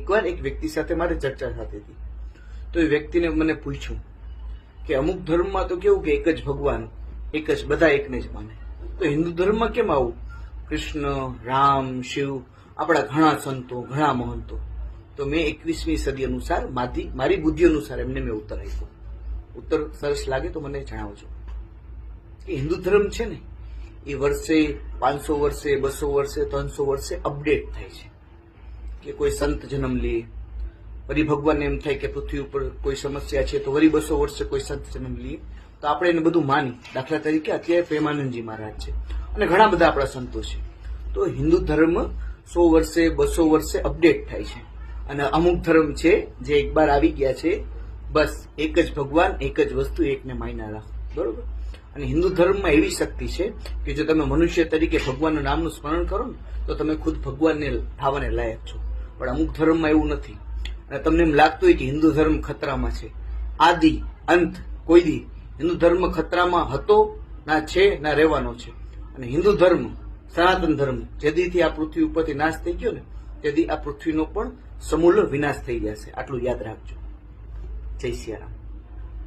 એકવાર એક વ્યક્તિ સાથે મારે ચર્ચા થતી હતી, તો એ વ્યક્તિને મને પૂછ્યું કે અમુક ધર્મમાં તો કેવું કે એક જ ભગવાન, એક જ બધા એકને જ માને, તો હિન્દુ ધર્મમાં કેમ આવું? કૃષ્ણ, રામ, શિવ, આપણા ઘણા સંતો, ઘણા મહંતો. તો મેં 21મી સદી અનુસાર મારી બુદ્ધિ અનુસાર એમને મેં ઉત્તર આપ્યો. ઉત્તર સરસ લાગે તો મને જણાવજો. કે હિન્દુ ધર્મ છે ને એ વર્ષે 500 વર્ષે, 200 વર્ષે, 300 વર્ષે અપડેટ થાય છે. કે કોઈ સંત જન્મ લે, વળી ભગવાનને એમ થાય કે પૃથ્વી ઉપર કોઈ સમસ્યા છે તો વળી 200 વર્ષે કોઈ સંત જન્મ લે, તો આપણે એને બધું માની. દાખલા તરીકે અત્યારે પ્રેમાનંદજી મહારાજ છે અને ઘણા બધા આપણા સંતો છે. તો હિન્દુ ધર્મ 100 વર્ષે, 200 વર્ષે અપડેટ થાય છે. અને અમુક ધર્મ છે જે એકવાર આવી ગયા છે, બસ એક જ ભગવાન, એક જ વસ્તુ, એકને માન્યા રાખો. બરોબર? અને હિન્દુ ધર્મમાં એવી શક્તિ છે કે જો તમે મનુષ્ય તરીકે ભગવાનના નામનું સ્મરણ કરો ને તો તમે ખુદ ભગવાનને થવાને લાયક છો. પણ અમુક ધર્મમાં એવું નથી. અને તમને એમ લાગતું હોય કે હિન્દુ ધર્મ ખતરામાં છે. આદિ અંત કોઈ દી હિન્દુ ધર્મ ખતરામાં હતો ના છે ના રહેવાનો છે. અને હિન્દુ ધર્મ, સનાતન ધર્મ, જેદીથી આ પૃથ્વી ઉપરથી નાશ થઈ ગયો ને તેથી આ પૃથ્વીનો પણ સમૂળ વિનાશ થઈ જશે. આટલું યાદ રાખજો. જય સિયારામ.